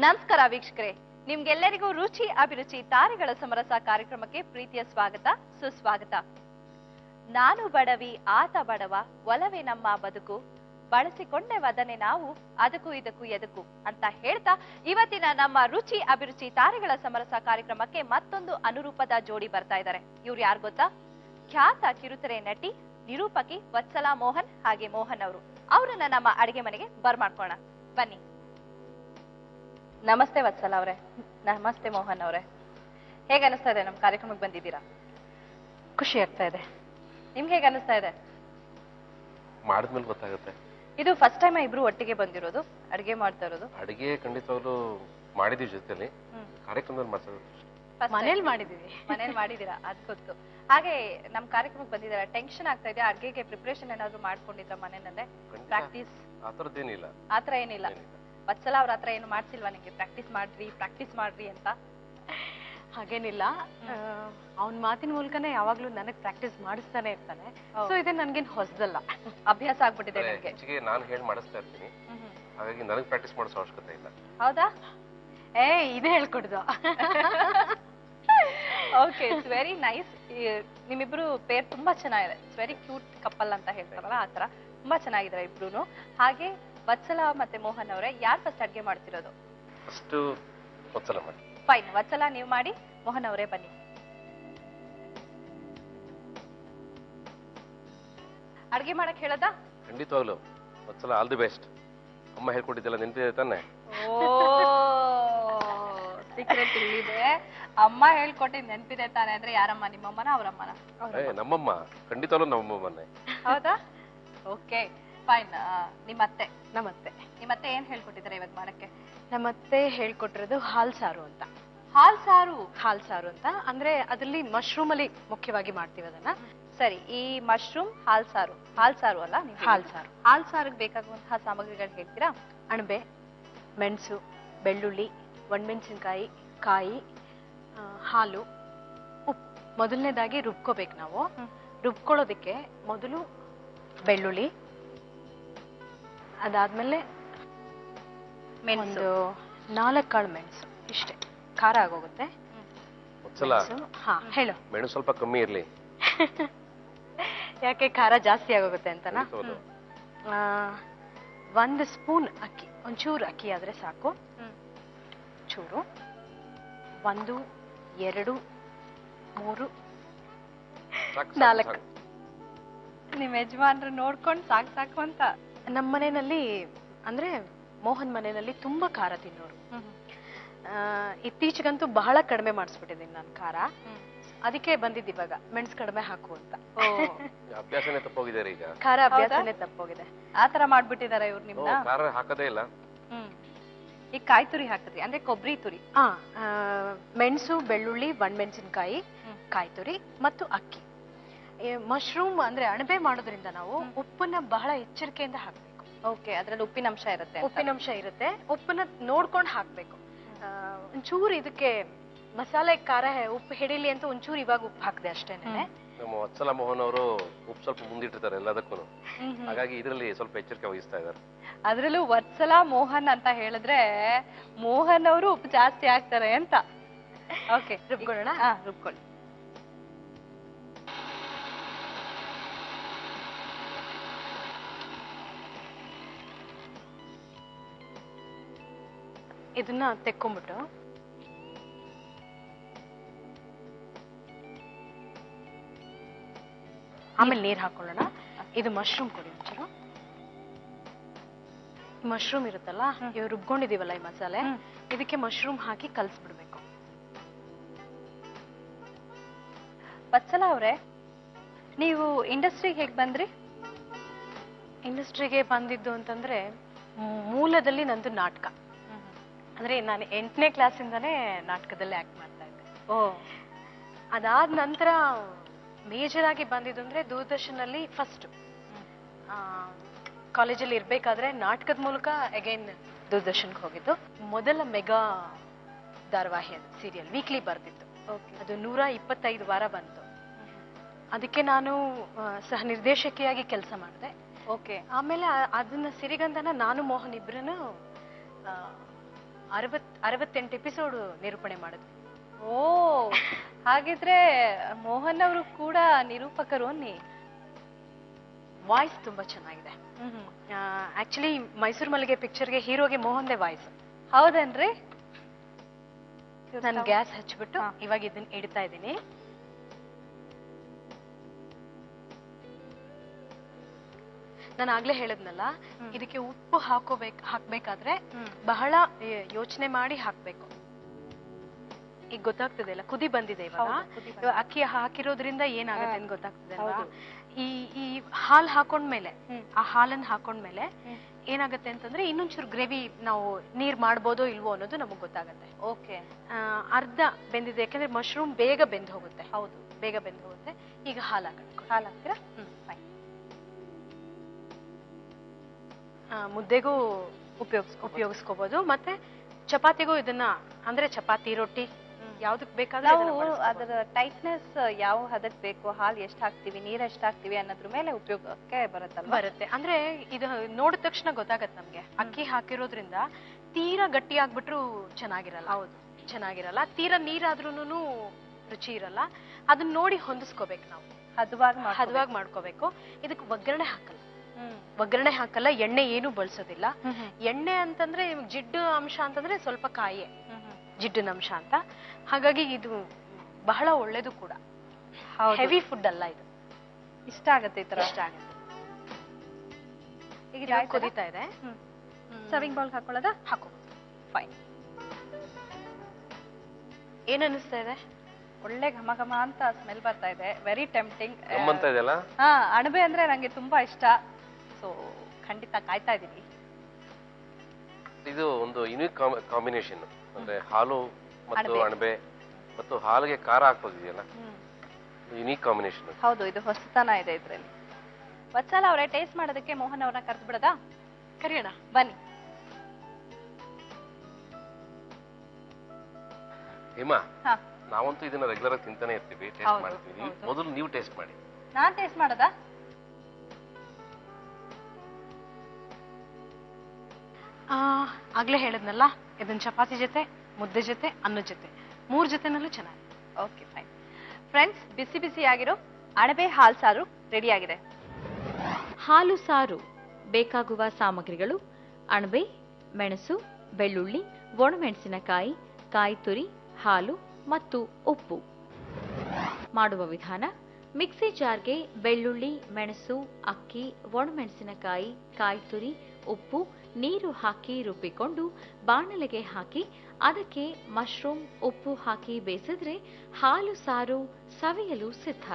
ನಮಸ್ಕಾರ ವೀಕ್ಷಕರೇ, ನಿಮ್ಗೆಲ್ಲರಿಗೂ ರುಚಿ ಅಭಿರುಚಿ ತಾರೆಗಳ ಸಮರಸ ಕಾರ್ಯಕ್ರಮಕ್ಕೆ ಪ್ರೀತಿಯ ಸ್ವಾಗತ ಸುಸ್ವಾಗತ. ನಾನು ಬಡವಿ ಆತ ಬಡವ ಒಲವೇ ನಮ್ಮ ಬದುಕು ಬಳಸಿಕೊಂಡೆ ವದನೆ ನಾವು ಅದಕ್ಕೂ ಇದಕ್ಕೂ ಎದಕ್ಕೂ ಅಂತ ಹೇಳ್ತಾ ಇವತ್ತಿನ ನಮ್ಮ ರುಚಿ ಅಭಿರುಚಿ ತಾರೆಗಳ ಸಮರಸ ಕಾರ್ಯಕ್ರಮಕ್ಕೆ ಮತ್ತೊಂದು ಅನುರೂಪದ ಜೋಡಿ ಬರ್ತಾ ಇದ್ದಾರೆ. ಇವ್ರು ಯಾರು ಗೊತ್ತಾ? ಖ್ಯಾತ ಕಿರುತೆರೆ ನಟಿ ನಿರೂಪಕಿ ವತ್ಸಲಾ ಮೋಹನ್ ಹಾಗೆ ಮೋಹನ್ ಅವರು. ಅವರನ್ನ ನಮ್ಮ ಅಡಿಗೆ ಮನೆಗೆ ಬರ್ಮಾಡ್ಕೋಣ ಬನ್ನಿ. ನಮಸ್ತೆ ವತ್ಸಲಾ ಅವರೇ. ನಮಸ್ತೆ ಮೋಹನ್ ಅವರೇ. ಹೇಗೆ ಅನಿಸ್ತಾ ಇದೆ ನಮ್ಮ ಕಾರ್ಯಕ್ರಮಕ್ಕೆ ಬಂದಿದ್ದೀರಾ? ಖುಷಿ ಆಗ್ತಾ ಇದೆ. ನಿಮ್ಗೆ ಹೇಗೆ ಅನಿಸ್ತಾ ಇದೆ? ಮಾಡಿದ್ಮೇಲೆ ಗೊತ್ತಾಗುತ್ತೆ. ಇದು ಫಸ್ಟ್ ಟೈಮ್ ಇಬ್ರು ಒಟ್ಟಿಗೆ ಬಂದಿರೋದು ಅಡಿಗೆ ಮಾಡ್ತಾ ಇರೋದು? ಅಡಿಗೆ ಖಂಡಿತವಾಗ್ಲೂ ಮಾಡಿದೀವಿ ಜೊತೆಲಿ, ಕಾರ್ಯಕ್ರಮದಲ್ಲಿ ಮಾಡ್ಸೋದು ಮನೇಲಿ ಮಾಡಿದೀವಿ. ಮನೇಲಿ ಮಾಡಿದೀರಾ, ಅದ್ ಗೊತ್ತು. ಹಾಗೆ ನಮ್ ಕಾರ್ಯಕ್ರಮಕ್ಕೆ ಬಂದಿದ್ದೀರಾ, ಟೆನ್ಷನ್ ಆಗ್ತಾ ಇದೆ? ಅಡ್ಗೆಗೆ ಪ್ರಿಪರೇಷನ್ ಏನಾದ್ರು ಮಾಡ್ಕೊಂಡಿದ್ರ ಮನೆಯಲ್ಲೇ? ಪ್ರಾಕ್ಟೀಸ್ ಆತರದ್ದೇನಿಲ್ಲ. ಆತರ ಏನಿಲ್ಲ. ವತ್ಸಲಾ ಅವ್ರ ಹತ್ರ ಏನು ಮಾಡ್ಸಿಲ್ವಾ ನಿಮ್ಗೆ ಪ್ರಾಕ್ಟೀಸ್ ಮಾಡ್ರಿ ಅಂತ? ಹಾಗೇನಿಲ್ಲ, ಅವನ್ ಮಾತಿನ ಮೂಲಕನೇ ಯಾವಾಗ್ಲೂ ನನಗ್ ಪ್ರಾಕ್ಟೀಸ್ ಮಾಡಿಸ್ತಾನೆ ಇರ್ತಾನೆ. ಸೊ ಇದು ನನ್ಗೇನ್ ಹೊಸದಲ್ಲ, ಅಭ್ಯಾಸ ಆಗ್ಬಿಟ್ಟಿದೆ ನಿಮ್ಗೆ. ಹೆಚ್ಚಿಗೆ ನಾನು ಹೇಳಿ ಮಾಡಿಸ್ತಾ ಇರ್ತೀನಿ, ಹಾಗಾಗಿ ನನಗೆ ಪ್ರಾಕ್ಟೀಸ್ ಮಾಡಿಸೋ ಅವಶ್ಯಕತೆ ಇಲ್ಲ. ಹೌದಾ? ಇದೇ ಹೇಳ್ಕೊಡ್ದು. Okay, it's very nice. ನಿಮ್ಮಿಬ್ರು ಪೇರ್ ತುಂಬಾ ಚೆನ್ನಾಗಿದೆ. ಇಟ್ಸ್ ವೆರಿ ಕ್ಯೂಟ್ ಕಪಲ್ ಅಂತ ಹೇಳ್ತಾರಲ್ಲ ಆ ತರ ತುಂಬಾ ಚೆನ್ನಾಗಿದ್ದಾರೆ ಇಬ್ರು. ಹಾಗೆ ವತ್ಸಲಾ ಮತ್ತೆ ಮೋಹನ್ ಅವರೇ, ಯಾರು ಫಸ್ಟ್ ಅಡ್ಗೆ ಮಾಡ್ತಿರೋದು? ಅಷ್ಟು ವತ್ಸಲಾ ಮಾಡಿ. ಫೈನ್, ವತ್ಸಲಾ ನೀವು ಮಾಡಿ, ಮೋಹನ್ ಅವರೇ ಬನ್ನಿ. ಅಡ್ಗೆ ಮಾಡಕ್ ಹೇಳದ? ಖಂಡಿತವಾಗ್ಲು ವತ್ಸಲಾ, ಆಲ್ ದಿ ಬೆಸ್ಟ್. ಅಮ್ಮ ಹೇಳ್ಕೊಟ್ಟಿದ್ದೆಲ್ಲ ನೆನಪಿದೆ ತಾನೆ? ಓ, ಸೀಕ್ರೆಟ್ ಇಲ್ಲಿದೆ. ಅಮ್ಮ ಹೇಳ್ಕೊಟ್ಟಿದ್ ನೆನಪಿದೆ ತಾನೆ ಅಂದ್ರೆ ಯಾರಮ್ಮ? ನಿಮ್ಮಮ್ಮನ ಅವರಮ್ಮನ? ನಮ್ಮಮ್ಮ, ಖಂಡಿತವಾಗ್ಲು ನಮ್ಮಮ್ಮನೇ. ಹೌದಾ? Okay fine. ನಿಮ್ಮತ್ತೆ? ನಮ್ಮತ್ತೆ ಏನ್ ಹೇಳ್ಕೊಟ್ಟಿದ್ದಾರೆ ಇವಾಗ ಮಾಡಕ್ಕೆ? ನಮ್ಮತ್ತೆ ಹೇಳ್ಕೊಟ್ಟಿರೋದು ಹಾಲ್ ಸಾರು ಅಂತ. ಹಾಲ್ ಸಾರು ಅಂತ ಅಂದ್ರೆ ಅದ್ರಲ್ಲಿ ಮಶ್ರೂಮ್ ಅಲ್ಲಿ ಮುಖ್ಯವಾಗಿ ಮಾಡ್ತೀವಿ ಅದನ್ನ. ಸರಿ, ಈ ಮಶ್ರೂಮ್ ಹಾಲ್ ಸಾರು ಅಲ್ಲ? ಹಾಲ್ ಸಾರಿಗೆ ಬೇಕಾಗುವಂತಹ ಸಾಮಗ್ರಿಗಳು ಹೇಳ್ತೀರಾ? ಅಣಬೆ, ಮೆಣಸು, ಬೆಳ್ಳುಳ್ಳಿ, ಒಣಮೆಣಸಿನಕಾಯಿ, ಕಾಯಿ, ಹಾಲು, ಉಪ್ಪು. ಮೊದಲನೇದಾಗಿ ರುಬ್ಕೋಬೇಕು ನಾವು. ರುಬ್ಕೊಳ್ಳೋದಕ್ಕೆ ಮೊದಲು ಬೆಳ್ಳುಳ್ಳಿ, ಅದಾದ್ಮೇಲೆ ಮೆಣಸು, 4 ಕಾಳು ಮೆಣಸು, ಇಷ್ಟೇ. ಖಾರ ಆಗೋಗುತ್ತೆ. ವತ್ಸಲಾ, ಹೇಳು. ಮೆಣಸು ಸ್ವಲ್ಪ ಕಮ್ಮಿ ಇರ್ಲಿ. ಯಾಕೆ? ಖಾರ ಜಾಸ್ತಿ ಆಗೋಗುತ್ತೆ ಅಂತನಾ? 1 ಸ್ಪೂನ್ ಅಕ್ಕಿ, ಒಂಚೂರು ಅಕ್ಕಿ ಆದ್ರೆ ಸಾಕು. ಚೂರು. 1, 2, 3, 4. ನಿಮ್ ಯಜಮಾನ್ರು ನೋಡ್ಕೊಂಡು ಸಾಕು ಅಂತ. ನಮ್ಮ ಮನೆಯಲ್ಲಿ ಅಂದ್ರೆ ಮೋಹನ್ ಮನೆಯಲ್ಲಿ ತುಂಬಾ ಖಾರ ತಿನ್ನೋರು. ಇತ್ತೀಚೆಗಂತೂ ಬಹಳ ಕಡಿಮೆ ಮಾಡಿಸ್ಬಿಟ್ಟಿದ್ದೀನಿ ನಾನು ಖಾರ. ಅದಕ್ಕೆ ಬಂದಿದ್ದು ಇವಾಗ ಮೆಣಸು ಕಡಿಮೆ ಹಾಕು ಅಂತ. ಅಭ್ಯಾಸನೇ ತಪ್ಪೋಗಿದ್ದಾರೆ ಈಗ. ಖಾರ ಅಭ್ಯಾಸನೇ ತಪ್ಪೋಗಿದೆ. ಆತರ ಮಾಡ್ಬಿಟ್ಟಿದಾರ ಇವ್ರು ನಿಮ್ನ? ಖಾರ ಹಾಕದೇ ಇಲ್ಲ. ಈಗ ಕಾಯಿ ತುರಿ ಹಾಕಿದ್ರಿ ಅಂದ್ರೆ ಕೊಬ್ಬರಿ ತುರಿ? ಮೆಣಸು, ಬೆಳ್ಳುಳ್ಳಿ, ಒಣಮೆಣಸಿನಕಾಯಿ, ಕಾಯಿ ತುರಿ ಮತ್ತು ಅಕ್ಕಿ. ಮಶ್ರೂಮ್ ಅಂದ್ರೆ ಅಣಬೆ ಮಾಡೋದ್ರಿಂದ ನಾವು ಉಪ್ಪನ್ನ ಬಹಳ ಎಚ್ಚರಿಕೆಯಿಂದ ಹಾಕ್ಬೇಕು. ಓಕೆ, ಅದ್ರಲ್ಲಿ ಉಪ್ಪಿನಂಶ ಇರುತ್ತೆ. ಉಪ್ಪನ್ನ ನೋಡ್ಕೊಂಡು ಹಾಕ್ಬೇಕು. ಒಂಚೂರು ಇದಕ್ಕೆ ಮಸಾಲೆ ಖಾರ ಉಪ್ಪು ಹಿಡಿಲಿ ಅಂತ ಒಂಚೂರು ಇವಾಗ ಉಪ್ಪು ಹಾಕಿದೆ ಅಷ್ಟೇನೆ. ನಮ್ಮ ವತ್ಸಲಾ ಮೋಹನ್ ಅವರು ಉಪ್ಪು ಸ್ವಲ್ಪ ಮುಂದಿಟ್ಟಿರ್ತಾರೆ ಎಲ್ಲದಕ್ಕೂ, ಹಾಗಾಗಿ ಇದರಲ್ಲಿ ಸ್ವಲ್ಪ ಎಚ್ಚರಿಕೆ ವಹಿಸ್ತಾ ಇದ್ದಾರೆ. ಅದ್ರಲ್ಲೂ ವತ್ಸಲಾ ಮೋಹನ್ ಅಂತ ಹೇಳಿದ್ರೆ ಮೋಹನ್ ಅವರು ಉಪ್ಪು ಜಾಸ್ತಿ ಹಾಕ್ತಾರೆ ಅಂತ. ಓಕೆ, ರುಬ್ಕೊಳ್ಳೋಣ. ರುಬ್ಕೊಳ್ಳಿ. ಇದನ್ನ ತೆಕ್ಕೊಂಡ್ಬಿಟ್ಟು ಆಮೇಲೆ ನೀರ್ ಹಾಕೊಳ್ಳೋಣ. ಇದು ಮಶ್ರೂಮ್ ಕೊಡಿ ಒಂಚೂರು. ಮಶ್ರೂಮ್ ಇರುತ್ತಲ್ಲ, ಇವ್ ರುಬ್ಕೊಂಡಿದೀವಲ್ಲ ಈ ಮಸಾಲೆ, ಇದಕ್ಕೆ ಮಶ್ರೂಮ್ ಹಾಕಿ ಕಲ್ಸ್ಬಿಡ್ಬೇಕು. ವತ್ಸಲಾ ಅವ್ರೆ, ನೀವು ಇಂಡಸ್ಟ್ರಿಗೆ ಹೇಗ್ ಬಂದ್ರಿ? ಇಂಡಸ್ಟ್ರಿಗೆ ಬಂದಿದ್ದು ಅಂತಂದ್ರೆ ಮೂಲದಲ್ಲಿ ನಂದು ನಾಟಕ. ಅಂದ್ರೆ ನಾನು 8ನೇ ಕ್ಲಾಸಿಂದಾನೇ ನಾಟಕದಲ್ಲಿ ಆಕ್ಟ್ ಮಾಡ್ತಾ ಇದ್ದೆ. ಅದಾದ ನಂತರ ಮೇಜರ್ ಆಗಿ ಬಂದಿದ್ದು ಅಂದ್ರೆ ದೂರದರ್ಶನಲ್ಲಿ ಫಸ್ಟ್. ಕಾಲೇಜಲ್ಲಿ ಇರ್ಬೇಕಾದ್ರೆ ನಾಟಕದ ಮೂಲಕ ಅಗೈನ್ ದೂರದರ್ಶನ್ಗೆ ಹೋಗಿದ್ದು. ಮೊದಲ ಮೆಗಾ ಧಾರಾವಾಹಿ ಅದು, ಸೀರಿಯಲ್ ವೀಕ್ಲಿ ಬರ್ತಿತ್ತು. ಅದು 125 ವಾರ ಬಂತು. ಅದಕ್ಕೆ ನಾನು ಸಹ ನಿರ್ದೇಶಕಿಯಾಗಿ ಕೆಲಸ ಮಾಡಿದೆ. ಆಮೇಲೆ ಅದನ್ನ ಸಿರಿಗಂಧನ ನಾನು ಮೋಹನ್ ಇಬ್ರು 68 ಎಪಿಸೋಡ್ ನಿರೂಪಣೆ ಮಾಡಿದ್ವಿ. ಓ ಹಾಗಿದ್ರೆ ಮೋಹನ್ ಅವರು ಕೂಡ ನಿರೂಪಕರು ಅನ್ನಿ. ವಾಯ್ಸ್ ತುಂಬಾ ಚೆನ್ನಾಗಿದೆ. ಆಕ್ಚುಲಿ ಮೈಸೂರು ಮಲ್ಲಿಗೆ ಪಿಕ್ಚರ್ಗೆ ಹೀರೋಗೆ ಮೋಹನ್ದೇ ವಾಯ್ಸ್. ಹೌದೇನ್ರಿ? ನಾನು ಗ್ಯಾಸ್ ಹಚ್ಬಿಟ್ಟು ಇವಾಗ ಇದನ್ನ ಇಡ್ತಾ ಇದ್ದೀನಿ. ನಾನು ಆಗ್ಲೇ ಹೇಳದ್ನಲ್ಲ, ಇದಕ್ಕೆ ಉಪ್ಪು ಹಾಕ್ಬೇಕಾದ್ರೆ ಬಹಳ ಯೋಚನೆ ಮಾಡಿ ಹಾಕ್ಬೇಕು. ಈಗ ಗೊತ್ತಾಗ್ತದೆ ಅಲ್ಲ, ಕುದಿ ಬಂದಿದೆ ಇವಾಗ. ಅಕ್ಕಿ ಹಾಕಿರೋದ್ರಿಂದ ಏನಾಗುತ್ತೆ ಅಂತ ಗೊತ್ತಾಗ್ತದೆ ಅಲ್ವಾ? ಈ ಹಾಲ್ ಹಾಕೊಂಡ್ಮೇಲೆ, ಆ ಹಾಲನ್ನ ಹಾಕೊಂಡ್ಮೇಲೆ ಏನಾಗುತ್ತೆ ಅಂತಂದ್ರೆ ಇನ್ನೊಂಚೂರು ಗ್ರೇವಿ ನಾವು ನೀರ್ ಮಾಡ್ಬೋದೋ ಇಲ್ವೋ ಅನ್ನೋದು ನಮಗ್ ಗೊತ್ತಾಗತ್ತೆ. ಓಕೆ, ಅರ್ಧ ಬೆಂದಿದೆ, ಯಾಕಂದ್ರೆ ಮಶ್ರೂಮ್ ಬೇಗ ಬೆಂದ್ ಹೋಗುತ್ತೆ. ಹೌದು, ಬೇಗ ಬೆಂದ್ ಹೋಗುತ್ತೆ. ಈಗ ಹಾಲ್ ಹಾಕ್ತೀರಾ? ಮುದ್ದೆಗೂ ಉಪಯೋಗಿಸ್ಕೋಬಹುದು, ಮತ್ತೆ ಚಪಾತಿಗೂ ಇದನ್ನ, ಅಂದ್ರೆ ಚಪಾತಿ ರೊಟ್ಟಿ ಯಾವ್ದಕ್ ಬೇಕಾದ್ರೆ ಅದರ ಟೈಟ್ನೆಸ್ ಯಾವ ಹದಕ್ ಬೇಕು, ಹಾಲು ಎಷ್ಟು ಹಾಕ್ತಿವಿ, ನೀರ್ ಎಷ್ಟು ಹಾಕ್ತಿವಿ ಅನ್ನೋದ್ರ ಮೇಲೆ ಉಪಯೋಗಕ್ಕೆ ಬರುತ್ತೆ. ಅಂದ್ರೆ ಇದು ನೋಡಿದ ತಕ್ಷಣ ಗೊತ್ತಾಗತ್ತೆ ನಮ್ಗೆ. ಅಕ್ಕಿ ಹಾಕಿರೋದ್ರಿಂದ ತೀರಾ ಗಟ್ಟಿ ಆಗ್ಬಿಟ್ರು ಚೆನ್ನಾಗಿರಲ್ಲ. ಹೌದು, ಚೆನ್ನಾಗಿರಲ್ಲ. ತೀರಾ ನೀರಾದ್ರೂನು ರುಚಿ ಇರಲ್ಲ. ಅದನ್ನ ನೋಡಿ ಹೊಂದಿಸ್ಕೋಬೇಕು ನಾವು, ಹದವಾಗಿ ಮಾಡ್ಕೋಬೇಕು. ಇದಕ್ಕೆ ಒಗ್ಗರಣೆ ಹಾಕಲ್ಲ, ಎಣ್ಣೆ ಏನು ಬಳಸೋದಿಲ್ಲ. ಎಣ್ಣೆ ಅಂತಂದ್ರೆ ಜಿಡ್ಡು ಅಂಶ ಅಂತಂದ್ರೆ ಸ್ವಲ್ಪ ಕಾಯೆ, ಜಿಡ್ಡಿನ ಅಂಶ ಅಂತ. ಹಾಗಾಗಿ ಇದು ಬಹಳ ಒಳ್ಳೇದು ಕೂಡ. ಹೆವಿ ಫುಡ್ ಅಲ್ಲ ಇದು. ಇಷ್ಟ ಆಗತ್ತೆ, ಈ ತರ ಇಷ್ಟ ಆಗತ್ತೆ. ಈಗ ಕುದೀತಾ ಇದೆ. ಸರ್ವಿಂಗ್ ಬೌಲ್ ಹಾಕೊಳ್ಳೋದ? ಹಾಕೋದು. ಫೈನ್. ಏನ್ ಅನಿಸ್ತಾ ಇದೆ? ಒಳ್ಳೆ ಘಮ ಘಮ ಅಂತ ಸ್ಮೆಲ್ ಬರ್ತಾ ಇದೆ. Very tempting. ಅಣಬೆ ಅಂದ್ರೆ ನಂಗೆ ತುಂಬಾ ಇಷ್ಟ. ಸೊ ಖಂಡಿತ ಕಾಯ್ತಾ ಇದೀನಿ. ಇದು ಒಂದು ಯುನಿಕ್ ಕಾಂಬಿನೇಷನ್. ಅಂದ್ರೆ ಹಾಲು ಮತ್ತು ಅಣಬೆ ಮತ್ತು ಹಾಲಿಗೆ ಖಾರ ಹಾಕೋದಿದೆಯಲ್ಲ, ಯುನಿಕ್ ಕಾಂಬಿನೇಷನ್. ಹೌದು, ಇದು ಹೊಸತನ ಇದೆ ಇದ್ರಲ್ಲಿ. ವತ್ಸಲ ಅವರೇ, ಟೇಸ್ಟ್ ಮಾಡೋದಕ್ಕೆ ಮೋಹನ್ ಅವ್ರನ್ನ ಕರೆದು ಬಿಡದಾ? ಕರೆಯೋಣ, ಬನ್ನಿ. ಹೇಮಾ, ನಾವಂತೂ ಇದನ್ನ ರೆಗ್ಯುಲರ್ ಆಗಿ ತಿಂತಾನೆ ಇರ್ತೀವಿ, ಟೇಸ್ಟ್ ಮಾಡ್ತೀವಿ. ಮೊದಲು ನೀವು ಟೇಸ್ಟ್ ಮಾಡಿ. ನಾನ್ ಟೇಸ್ಟ್ ಮಾಡೋದಾ? ಆಗ್ಲೇ ಹೇಳದ್ನಲ್ಲ, ಇದನ್ನ ಚಪಾತಿ ಜೊತೆ, ಮುದ್ದೆ ಜೊತೆ, ಅನ್ನದ ಜೊತೆ, 3 ಜೊತೆನಲ್ಲೂ ಚೆನ್ನಾಗಿ. Okay, fine. ಫ್ರೆಂಡ್ಸ್, ಬಿಸಿ ಬಿಸಿ ಆಗಿರೋ ಅಣಬೆ ಹಾಲು ಸಾರು ರೆಡಿ ಆಗಿದೆ. ಹಾಲು ಸಾರು ಬೇಕಾಗುವ ಸಾಮಗ್ರಿಗಳು: ಅಣಬೆ, ಮೆಣಸು, ಬೆಳ್ಳುಳ್ಳಿ, ಒಣಮೆಣಸಿನಕಾಯಿ, ಕಾಯಿ ತುರಿ, ಹಾಲು ಮತ್ತು ಉಪ್ಪು. ಮಾಡುವ ವಿಧಾನ: ಮಿಕ್ಸಿ ಜಾರ್ಗೆ ಬೆಳ್ಳುಳ್ಳಿ, ಮೆಣಸು, ಅಕ್ಕಿ, ಒಣಮೆಣಸಿನಕಾಯಿ, ಕಾಯಿ ತುರಿ, ಉಪ್ಪು, ನೀರು ಹಾಕಿ ರುಬ್ಬಿಕೊಂಡು ಬಾಣಲೆಗೆ ಹಾಕಿ ಅದಕ್ಕೆ ಮಶ್ರೂಮ್, ಉಪ್ಪು ಹಾಕಿ ಬೇಯಿಸಿದ್ರೆ ಹಾಲು ಸಾರು ಸವಿಯಲು ಸಿದ್ಧ.